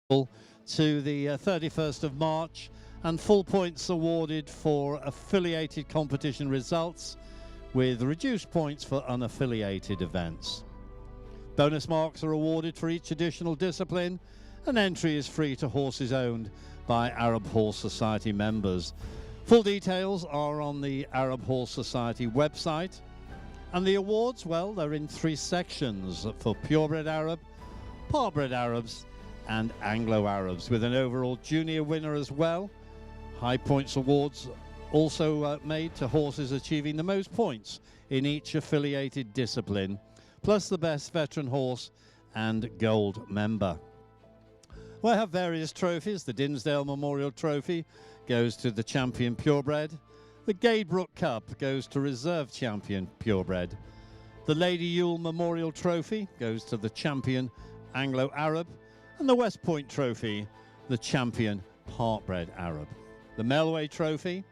to the 31st of March, and full points awarded for affiliated competition results, with reduced points for unaffiliated events. Bonus marks are awarded for each additional discipline, and entry is free to horses owned by Arab Horse Society members. Full details are on the Arab Horse Society website. And the awards, well, they're in 3 sections for purebred Arab, part-bred Arabs and Anglo-Arabs, with an overall junior winner as well. High points awards also made to horses achieving the most points in each affiliated discipline, plus the best veteran horse and gold member. We have various trophies. The Dinsdale Memorial Trophy goes to the champion purebred. The Gadebrook Cup goes to reserve champion purebred. The Lady Yule Memorial Trophy goes to the champion Anglo-Arab, and the West Point Trophy, the champion part-bred Arab. The Melway Trophy,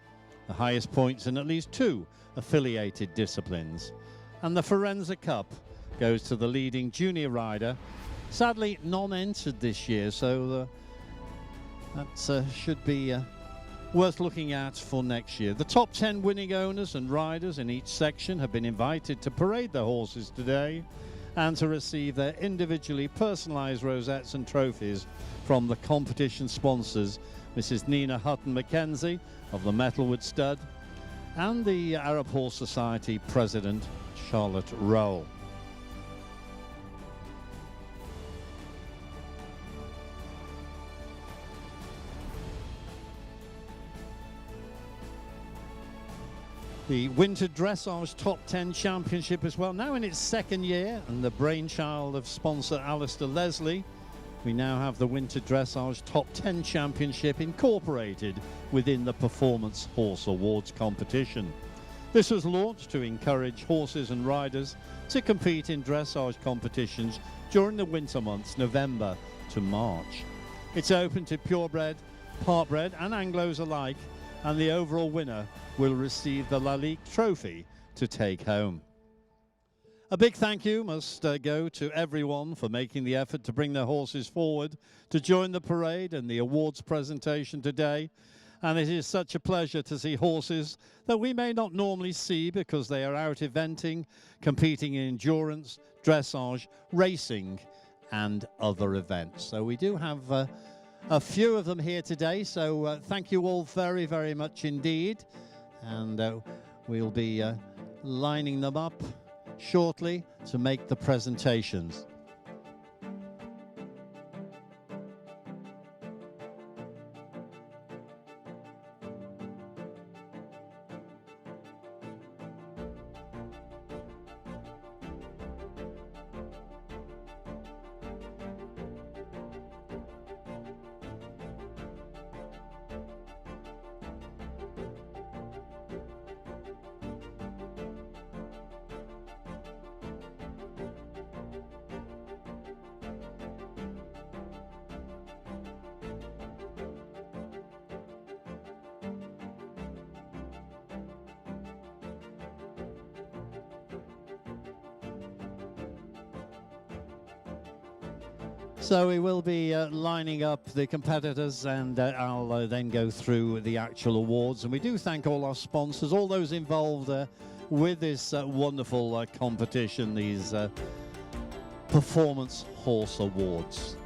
the highest points in at least 2 affiliated disciplines. And the Forenza Cup goes to the leading junior rider, sadly non-entered this year, so that should be worth looking at for next year. The top 10 winning owners and riders in each section have been invited to parade their horses today and to receive their individually personalised rosettes and trophies from the competition sponsors, Mrs. Nina Hutton Mackenzie of the Metalwood Stud and the Arab Horse Society President, Charlotte Rowell. The Winter Dressage Top 10 Championship as well, now in its 2nd year, and the brainchild of sponsor Alistair Leslie. We now have the Winter Dressage Top 10 Championship incorporated within the Performance Horse Awards competition. This was launched to encourage horses and riders to compete in dressage competitions during the winter months, November to March. It's open to purebred, part-bred and Anglos alike, and the overall winner will receive the Lalique Trophy to take home. A big thank you must go to everyone for making the effort to bring their horses forward to join the parade and the awards presentation today. And it is such a pleasure to see horses that we may not normally see because they are out eventing, competing in endurance, dressage, racing and other events. So we do have a few of them here today, so thank you all very, very much indeed. And we'll be lining them up shortly to make the presentations. So we will be lining up the competitors, and I'll then go through the actual awards. And we do thank all our sponsors, all those involved with this wonderful competition, these Performance Horse Awards.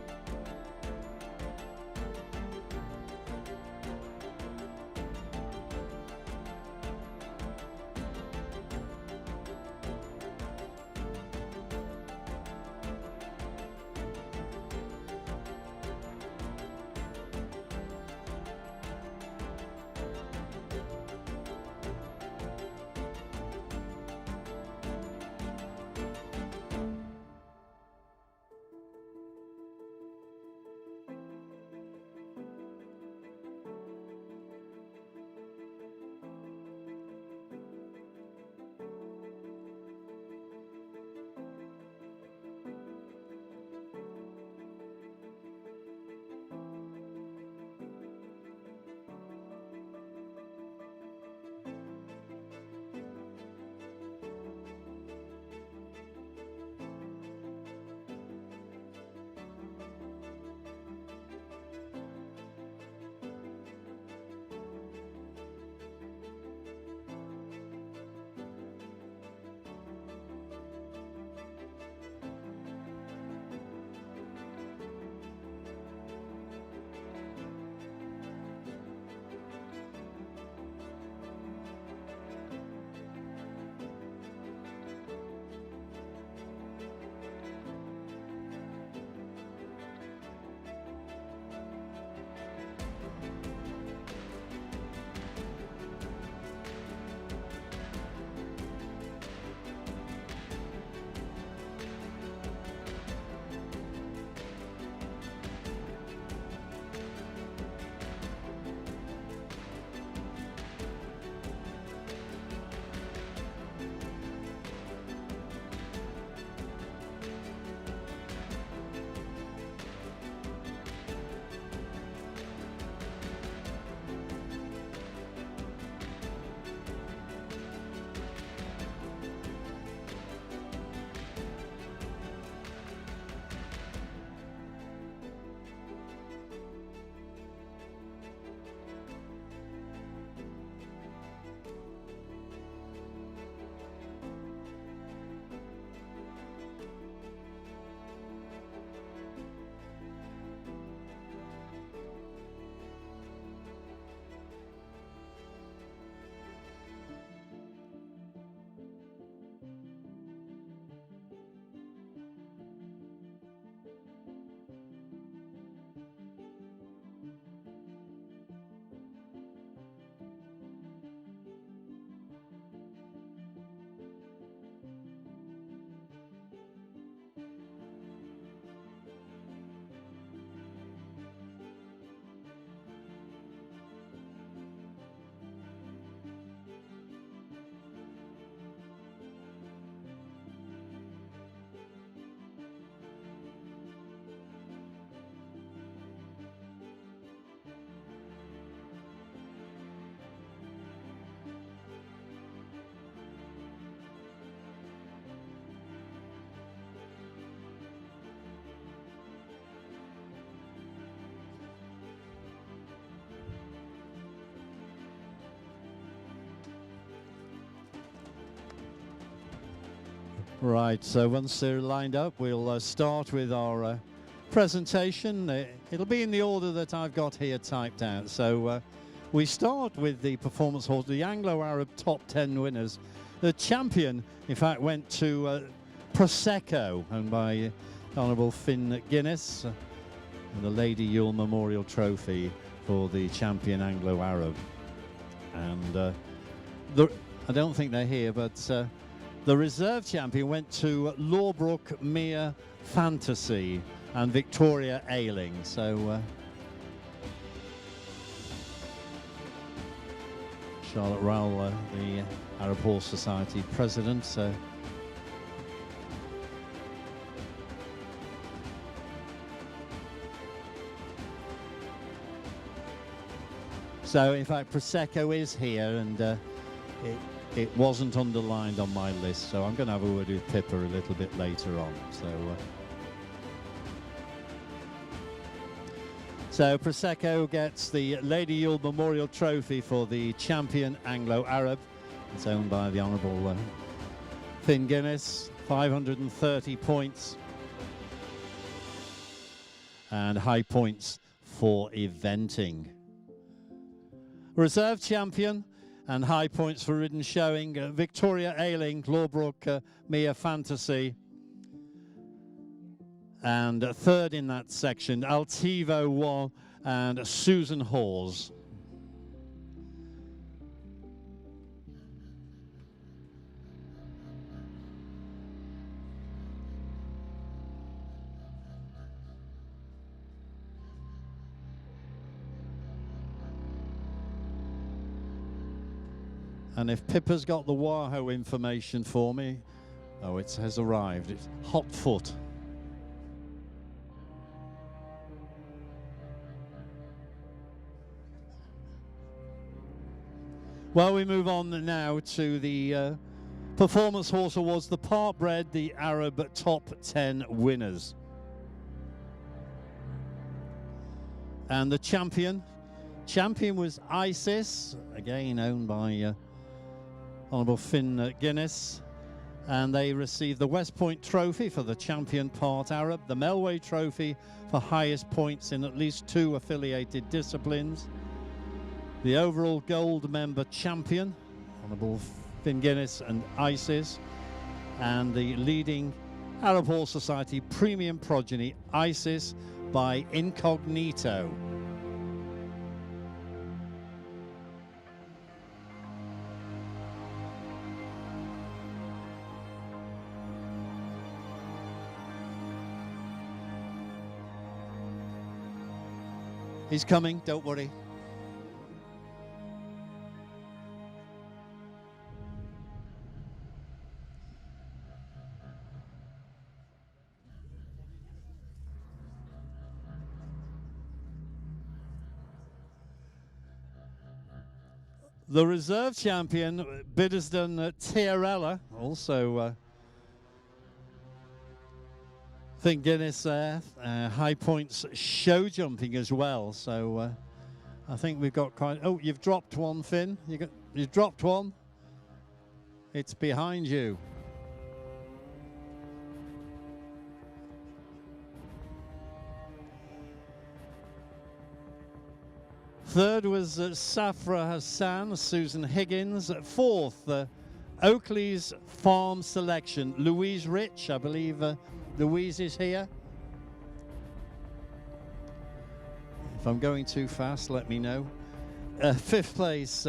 Right, so once they're lined up, we'll start with our presentation. It'll be in the order that I've got here typed out. So we start with the performance horse, the Anglo-Arab top 10 winners. The champion, in fact, went to Prosecco, owned by Honourable Finn Guinness, and the Lady Yule Memorial Trophy for the champion Anglo-Arab. And I don't think they're here, but the reserve champion went to Lawbrook Mere Fantasy and Victoria Ailing. So Charlotte Rowell, the Arab Horse Society president. So in fact, Prosecco is here, and it wasn't underlined on my list, so I'm going to have a word with Pippa a little bit later on. So Prosecco gets the Lady Yule Memorial Trophy for the champion Anglo-Arab. It's owned by the Honourable Finn Guinness, 530 points. And high points for eventing. Reserve champion and high points for ridden showing, Victoria Ailing, Lawbrook Mere Fantasy. And third in that section, Altivo 1 and Susan Hawes. And if Pippa's got the Wahoo information for me, oh, it has arrived. It's Hot Foot. Well, we move on now to the Performance Horse Awards, the Part Bred, the Arab Top 10 winners. And the champion was ISIS, again owned by Honourable Finn Guinness, and they received the West Point Trophy for the champion Part Arab, the Melway Trophy for highest points in at least 2 affiliated disciplines, the overall gold member champion, Honourable Finn Guinness and ISIS, and the leading Arab Horse Society premium progeny, ISIS by Incognito. He's coming, don't worry. The reserve champion, Biddesden Tiarella, also Finn Guinness there, high points show jumping as well. So I think we've got quite. Oh, you've dropped one, Finn. You've dropped one. It's behind you. Third was Safra Hassan, Susan Higgins. Fourth, Oakley's Farm Selection, Louise Rich, I believe. Louise is here. If I'm going too fast, let me know. Fifth place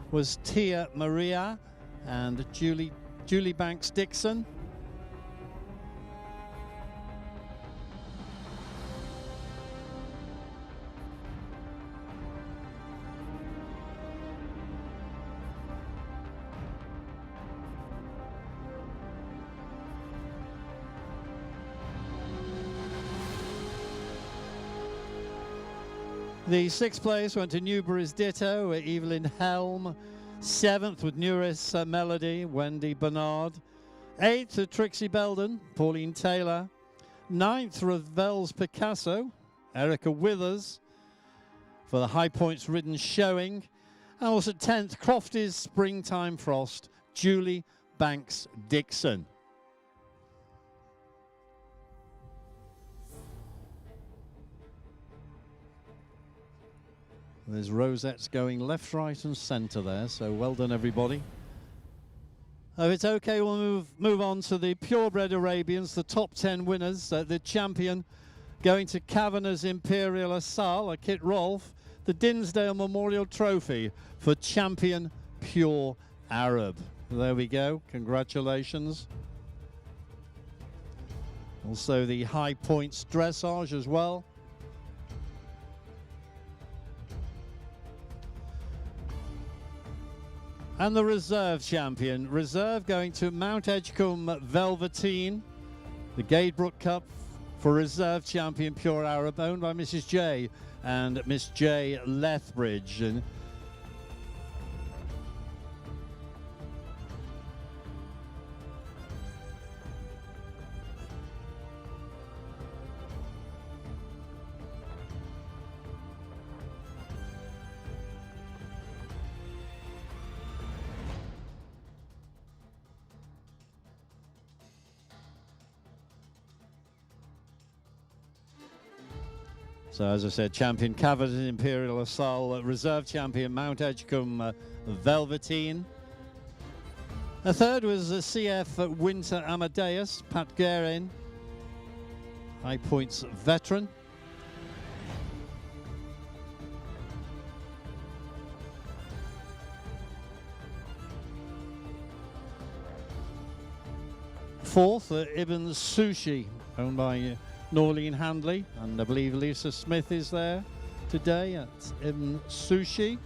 was Tia Maria and Julie Banks Dixon. The sixth place went to Newbury's Ditto, Evelyn Helm. Seventh with Neuris Melody, Wendy Bernard. Eighth to Trixie Belden, Pauline Taylor. Ninth, Ravel's Picasso, Erica Withers, for the high points ridden showing. And also 10th, Crofty's Springtime Frost, Julie Banks Dixon. There's rosettes going left, right and centre there, so well done everybody. If it's okay, we'll move on to the purebred Arabians, the top 10 winners. The champion going to Kavanagh's Imperial Asal, a Kit Rolfe, the Dinsdale Memorial Trophy for champion pure Arab. There we go, congratulations. Also the high points dressage as well. And the reserve champion, reserve going to Mount Edgecombe Velveteen, the Gadebrook Cup for reserve champion pure Arab, owned by Mrs. J and Miss J Lethbridge. And so, as I said, champion Kavanagh's Imperial Asal, reserve champion Mount Edgecombe Velveteen. A third was the CF Winter Amadeus, Pat Guerin, high points veteran. Fourth, Ibn Sushi, owned by Norleen Handley, and I believe Lisa Smith is there today at Ibn Sushi.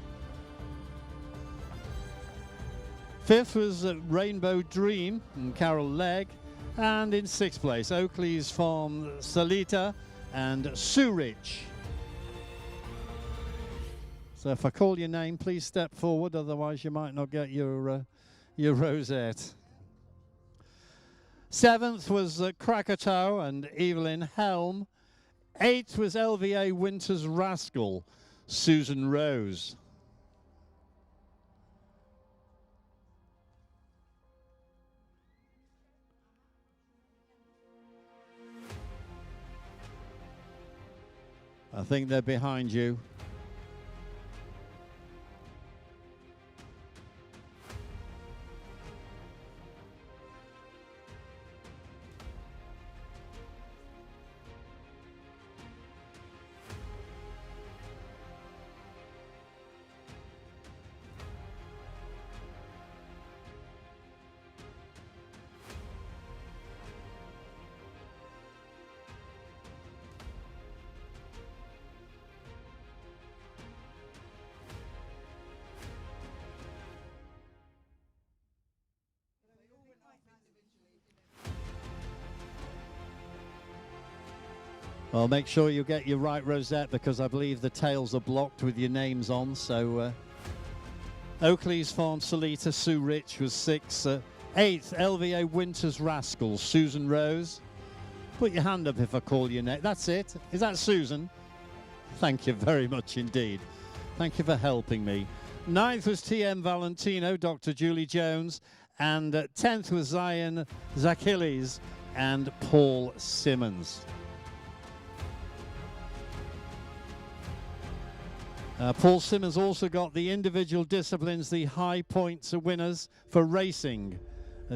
Fifth was Rainbow Dream and Carol Legg, and in sixth place Oakley's Farm Salita and Sue Rich. So if I call your name, please step forward, otherwise you might not get your rosette. Seventh was Krakatoa and Evelyn Helm. Eighth was LVA Winters Rascal, Susan Rose. I think they're behind you. Well, make sure you get your right rosette, because I believe the tails are blocked with your names on. So Oakley's Farm Salita, Sue Rich was sixth. Eighth, LVA Winters Rascal, Susan Rose. Put your hand up if I call your name. That's it. Is that Susan? Thank you very much indeed. Thank you for helping me. Ninth was TM Valentino, Dr. Julie Jones. And 10th was Zion Zachilles and Paul Simmons. Paul Simmons also got the individual disciplines, the high points winners for racing,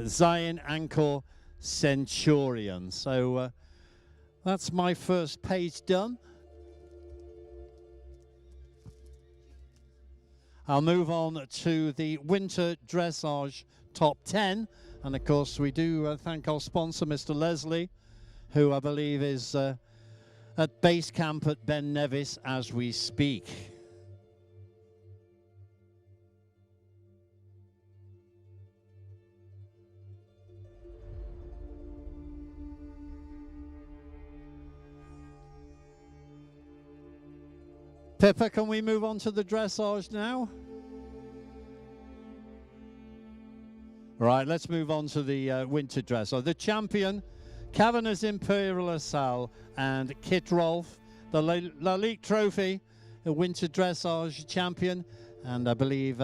Zion Anchor Centurion. So that's my first page done. I'll move on to the Winter Dressage Top 10. And of course we do thank our sponsor, Mr. Leslie, who I believe is at base camp at Ben Nevis as we speak. Pippa, can we move on to the dressage now? Right, let's move on to the winter dressage. The champion, Kavanagh's Imperial Asal and Kit Rolfe, the Lalique Trophy, the winter dressage champion. And I believe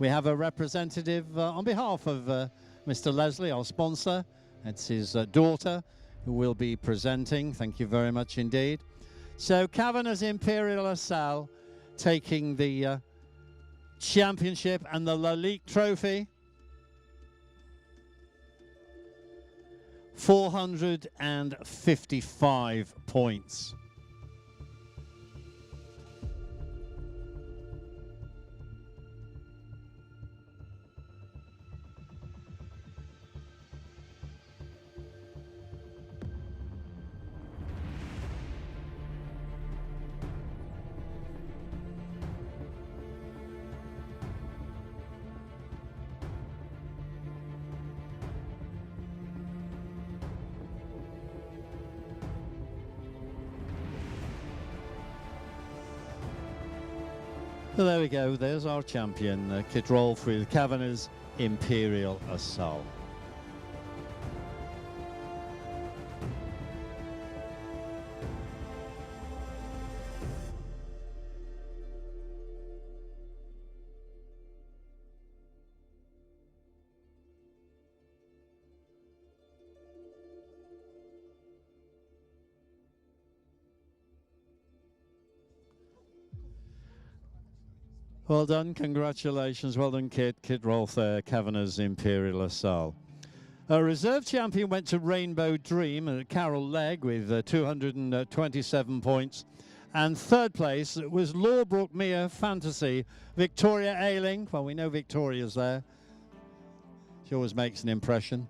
we have a representative on behalf of Mr. Leslie, our sponsor. It's his daughter who will be presenting. Thank you very much indeed. So Kavanagh's Imperial Asal, taking the championship and the La Ligue trophy. 455 points. So there we go, there's our champion, Kit Rolfe with Kavanagh's Imperial Assault. Well done, congratulations, well done Kit Rolfe there, Kavanagh's Imperial Assault. A reserve champion went to Rainbow Dream, Carol Legg with 227 points. And third place was Lawbrook Mere Fantasy, Victoria Ailing. Well, we know Victoria's there. She always makes an impression.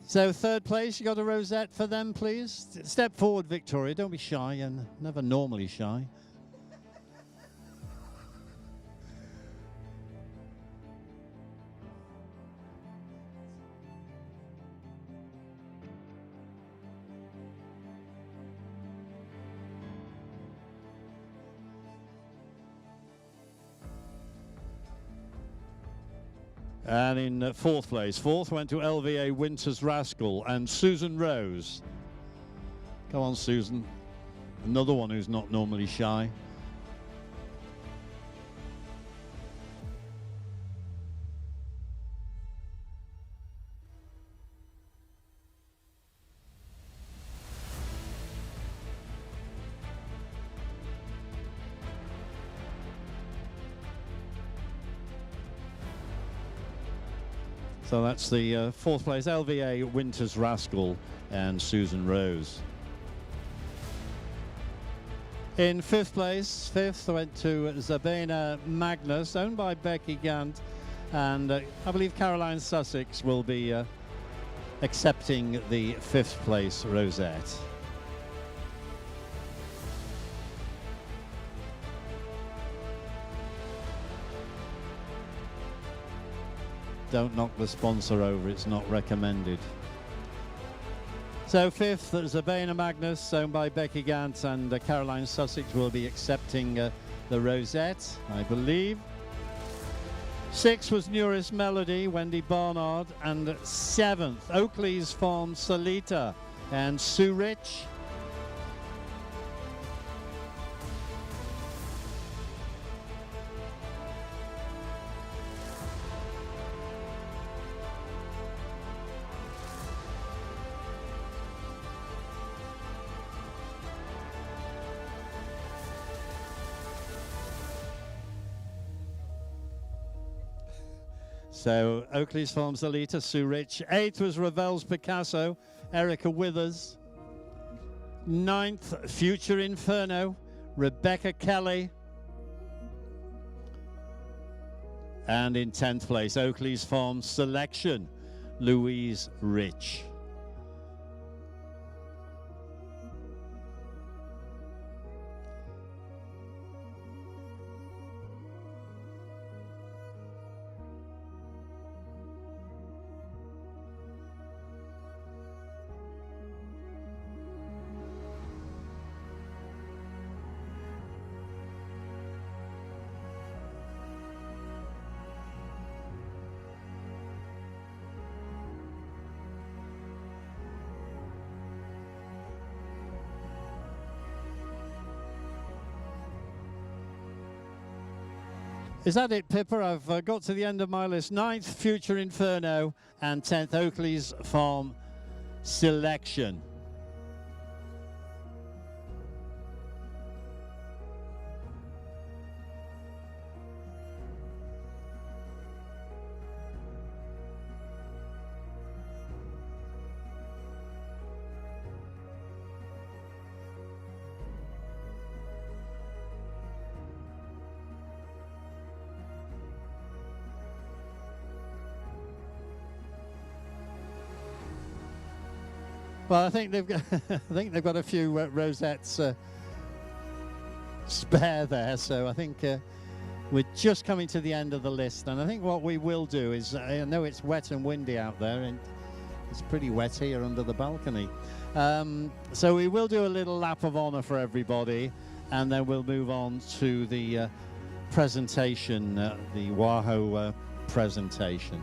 So third place, you got a rosette for them, please? Step forward, Victoria, don't be shy, and never normally shy. And in fourth place, fourth went to LVA Winters Rascal and Susan Rose. Come on, Susan. Another one who's not normally shy. So that's the fourth place, LVA Winters Rascal and Susan Rose. In fifth place, fifth went to Zabena Magnus, owned by Becky Gant, and I believe Caroline Sussex will be accepting the fifth place rosette. Don't knock the sponsor over, it's not recommended. So fifth, Zabena Magnus, owned by Becky Gant, and Caroline Sussex will be accepting the rosette, I believe. Sixth was Neuris Melody, Wendy Barnard, and seventh, Oakley's Farm Salita and Sue Rich. So Oakley's Farms Alita, Sue Rich. Eighth was Ravel's Picasso, Erica Withers. Ninth, Future Inferno, Rebecca Kelly. And in 10th place, Oakley's Farms Selection, Louise Rich. Is that it, Pippa? I've got to the end of my list. 9th, Future Inferno, and 10th, Oakley's Farm Selection. Well, I think they've got I think they've got a few rosettes spare there, so I think we're just coming to the end of the list. And I think what we will do is, I know it's wet and windy out there, and it's pretty wet here under the balcony. So we will do a little lap of honour for everybody, and then we'll move on to the presentation, the WAHO presentation.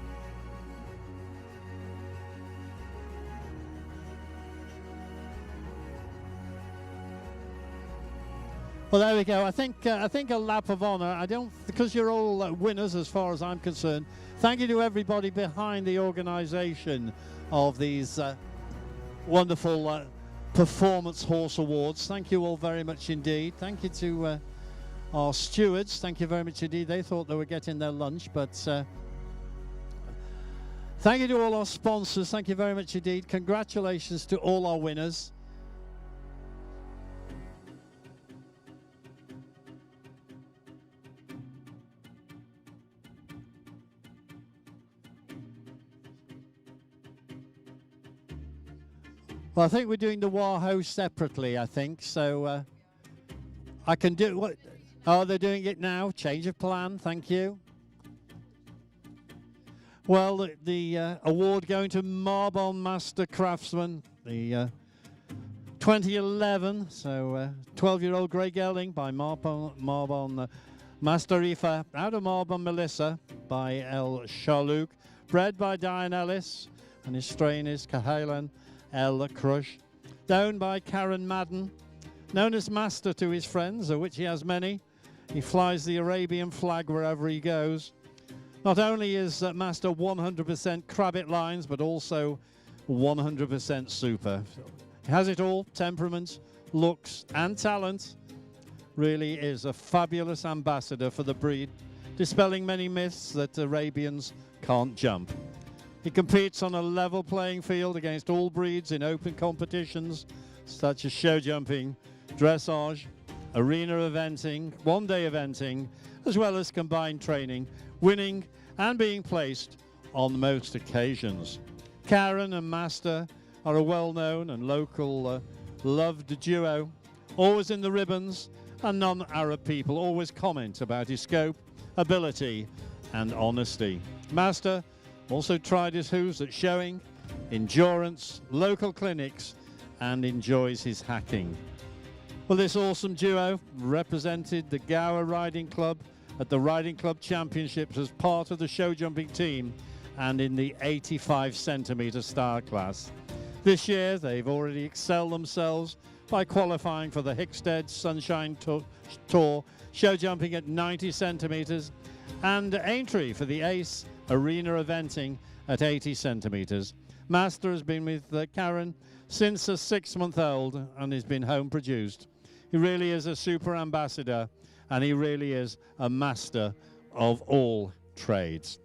Well, there we go. I think a lap of honour. Because you're all winners as far as I'm concerned. Thank you to everybody behind the organisation of these wonderful performance horse awards. Thank you all very much indeed. Thank you to our stewards. Thank you very much indeed. They thought they were getting their lunch, but thank you to all our sponsors. Thank you very much indeed. Congratulations to all our winners. Well, I think we're doing the WAHO separately, I think, so I can do what? Oh, they're doing it now. Change of plan, thank you. Well, the award going to Marbon Master Craftsman, the 2011, so 12-year-old Grey Gelding by Marbon Master Ifa, out of Marbon Melissa by El Charlouk, bred by Diane Ellis, and his strain is Cahalan El Crush, owned by Karen Madden, known as Master to his friends, of which he has many. He flies the Arabian flag wherever he goes. Not only is Master 100% Crabbit lines, but also 100% super. He has it all: temperament, looks and talent. Really is a fabulous ambassador for the breed, dispelling many myths that Arabians can't jump. He competes on a level playing field against all breeds in open competitions such as show jumping, dressage, arena eventing, one-day eventing, as well as combined training, winning and being placed on most occasions. Karen and Master are a well-known and local loved duo, always in the ribbons, and non-Arab people always comment about his scope, ability and honesty. Master also tried his hooves at showing, endurance, local clinics, and enjoys his hacking. Well, this awesome duo represented the Gower Riding Club at the Riding Club Championships as part of the show jumping team and in the 85 centimetre star class. This year, they've already excelled themselves by qualifying for the Hickstead Sunshine Tour, show jumping at 90 centimetres, and entry for the ACE Arena eventing at 80 centimetres. Master has been with Karen since a 6-month-old and has been home produced. He really is a super ambassador, and he really is a master of all trades.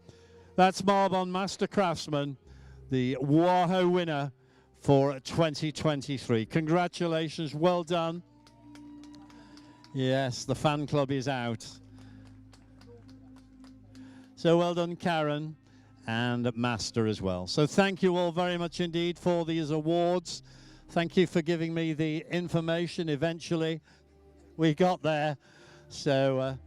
That's Marbon Master Craftsman, the WAHO winner for 2023. Congratulations, well done. Yes, the fan club is out. So well done, Karen, and Master as well. So thank you all very much indeed for these awards. Thank you for giving me the information. Eventually, we got there. So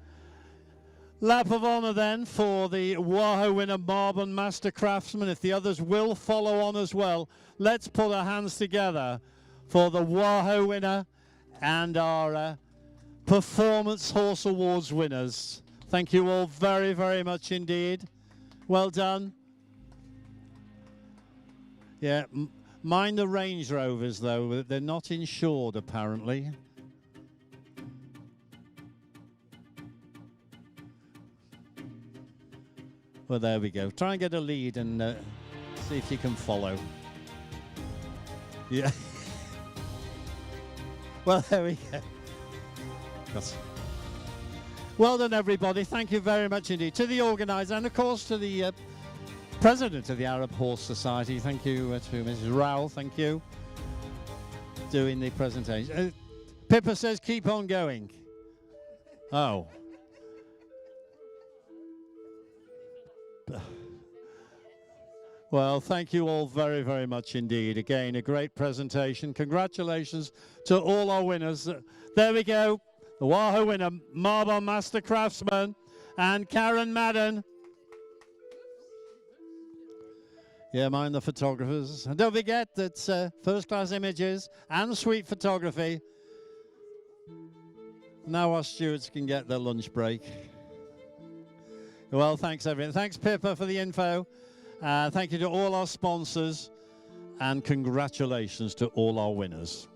lap of honour then for the WAHO winner, Marbon Master Craftsman. If the others will follow on as well, let's put our hands together for the WAHO winner and our Performance Horse Awards winners. Thank you all very, very much indeed. Well done. Yeah, mind the Range Rovers though, they're not insured apparently. Well, there we go. Try and get a lead and see if you can follow. Yeah. Well, there we go. That's well done, everybody. Thank you very much indeed to the organiser and, of course, to the president of the Arab Horse Society. Thank you to Mrs. Rowell. Thank you. Doing the presentation. Pippa says keep on going. Oh. Well, thank you all very, very much indeed. Again, a great presentation. Congratulations to all our winners. There we go. The Wahoo winner, Marble Master Craftsman and Karen Madden. Yeah, mind the photographers. And don't forget that first-class images and sweet photography. Now our stewards can get their lunch break. Well, thanks everyone. Thanks Pippa for the info. Thank you to all our sponsors and congratulations to all our winners.